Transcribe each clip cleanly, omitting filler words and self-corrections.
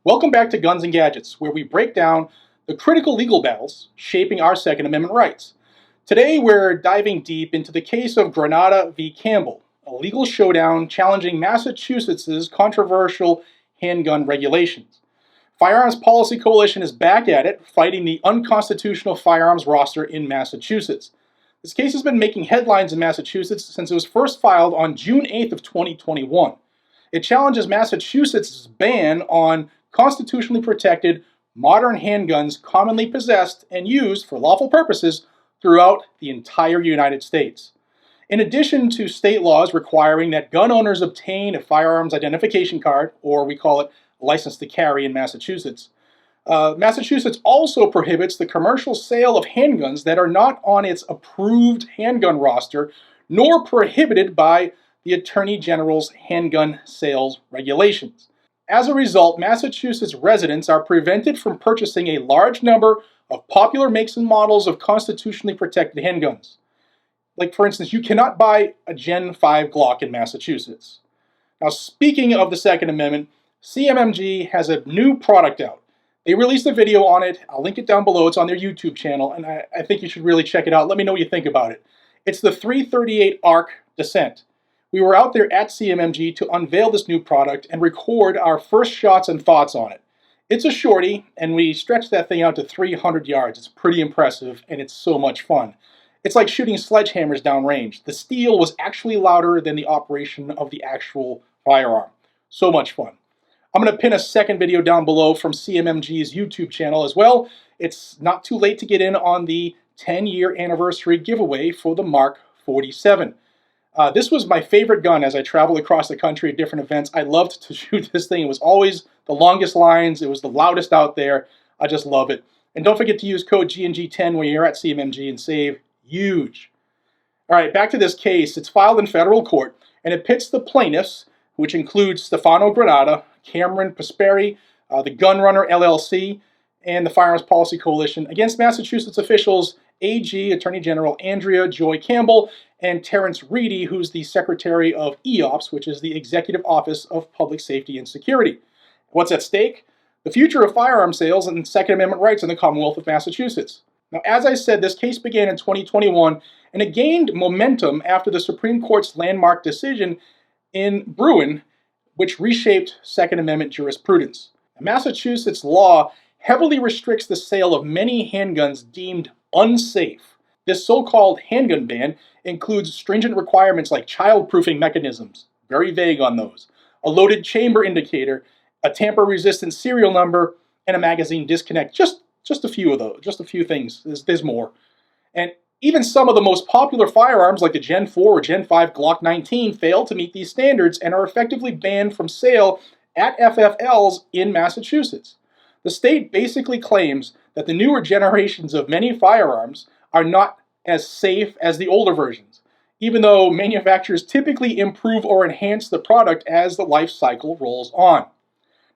Welcome back to Guns and Gadgets, where we break down the critical legal battles shaping our Second Amendment rights. Today, we're diving deep into the case of Granada v. Campbell, a legal showdown challenging Massachusetts' controversial handgun regulations. Firearms Policy Coalition is back at it, fighting the unconstitutional firearms roster in Massachusetts. This case has been making headlines in Massachusetts since it was first filed on June 8th of 2021. It challenges Massachusetts' ban on constitutionally protected modern handguns commonly possessed and used for lawful purposes throughout the entire United States. In addition to state laws requiring that gun owners obtain a firearms identification card, or we call it a license to carry in Massachusetts, Massachusetts also prohibits the commercial sale of handguns that are not on its approved handgun roster, nor prohibited by the Attorney General's handgun sales regulations. As a result, Massachusetts residents are prevented from purchasing a large number of popular makes and models of constitutionally protected handguns. Like, for instance, you cannot buy a Gen 5 Glock in Massachusetts. Now, speaking of the Second Amendment, CMMG has a new product out. They released a video on it. I'll link it down below. It's on their YouTube channel, and I think you should really check it out. Let me know what you think about it. It's the 338 ARC Descent. We were out there at CMMG to unveil this new product and record our first shots and thoughts on it. It's a shorty, and we stretched that thing out to 300 yards. It's pretty impressive, and it's so much fun. It's like shooting sledgehammers downrange. The steel was actually louder than the operation of the actual firearm. So much fun. I'm going to pin a second video down below from CMMG's YouTube channel as well. It's not too late to get in on the 10-year anniversary giveaway for the Mark 47. This was my favorite gun as I traveled across the country at different events. I loved to shoot this thing. It was always the longest lines. It was the loudest out there. I just love it. And don't forget to use code GNG10 when you're at CMMG and save huge. All right, back to this case. It's filed in federal court, and it pits the plaintiffs, which includes Stefano Granada, Cameron Prosperi, the Gun Runner LLC, and the Firearms Policy Coalition, against Massachusetts officials AG Attorney General Andrea Joy Campbell and Terrence Reedy, who's the Secretary of EOPS, which is the Executive Office of Public Safety and Security. What's at stake? The future of firearm sales and Second Amendment rights in the Commonwealth of Massachusetts. Now, as I said, this case began in 2021, and it gained momentum after the Supreme Court's landmark decision in Bruin, which reshaped Second Amendment jurisprudence. Massachusetts law heavily restricts the sale of many handguns deemed unsafe. This so-called handgun ban includes stringent requirements like child-proofing mechanisms, very vague on those, a loaded chamber indicator, a tamper-resistant serial number, and a magazine disconnect. Just a few of those, just a few things. There's more. And even some of the most popular firearms like the Gen 4 or Gen 5 Glock 19 fail to meet these standards and are effectively banned from sale at FFLs in Massachusetts. The state basically claims that the newer generations of many firearms are not as safe as the older versions, even though manufacturers typically improve or enhance the product as the life cycle rolls on.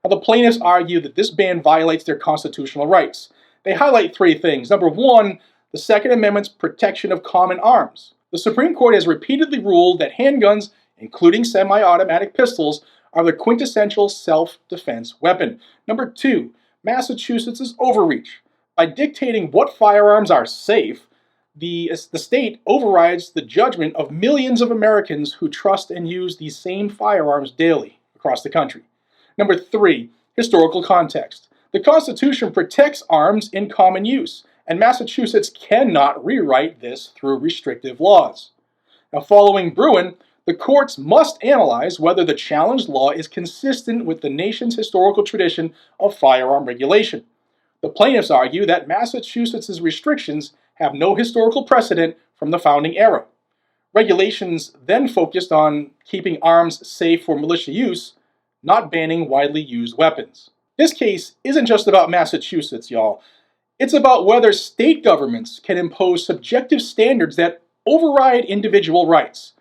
Now, the plaintiffs argue that this ban violates their constitutional rights. They highlight three things. Number one, the Second Amendment's protection of common arms. The Supreme Court has repeatedly ruled that handguns, including semi-automatic pistols, are the quintessential self-defense weapon. Number two, Massachusetts' overreach. By dictating what firearms are safe, the state overrides the judgment of millions of Americans who trust and use these same firearms daily across the country. Number three, historical context. The Constitution protects arms in common use, and Massachusetts cannot rewrite this through restrictive laws. Now, following Bruin, the courts must analyze whether the challenged law is consistent with the nation's historical tradition of firearm regulation. The plaintiffs argue that Massachusetts' restrictions have no historical precedent from the founding era. Regulations then focused on keeping arms safe for militia use, not banning widely used weapons. This case isn't just about Massachusetts, y'all. It's about whether state governments can impose subjective standards that override individual rights.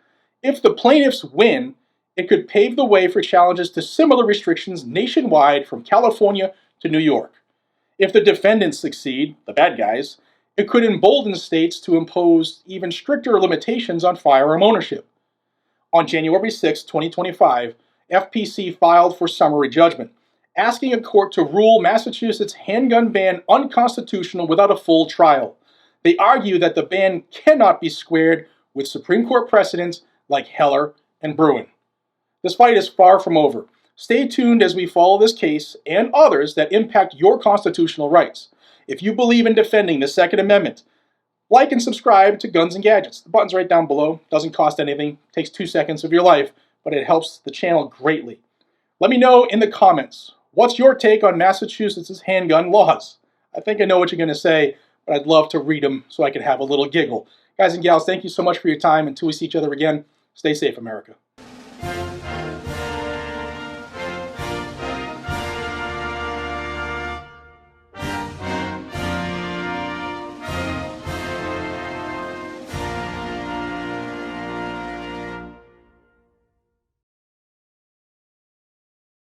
If the plaintiffs win, it could pave the way for challenges to similar restrictions nationwide from California to New York. If the defendants succeed, the bad guys, it could embolden states to impose even stricter limitations on firearm ownership. On January 6, 2025, FPC filed for summary judgment. asking a court to rule Massachusetts' handgun ban unconstitutional without a full trial. They argue that the ban cannot be squared with Supreme Court precedents like Heller and Bruin. This fight is far from over. Stay tuned as we follow this case and others that impact your constitutional rights. If you believe in defending the Second Amendment, like and subscribe to Guns and Gadgets. The button's right down below. Doesn't cost anything. Takes 2 seconds of your life, but it helps the channel greatly. Let me know in the comments, what's your take on Massachusetts' handgun laws? I think I know what you're going to say, but I'd love to read them so I can have a little giggle. Guys and gals, thank you so much for your time. Until we see each other again, stay safe, America.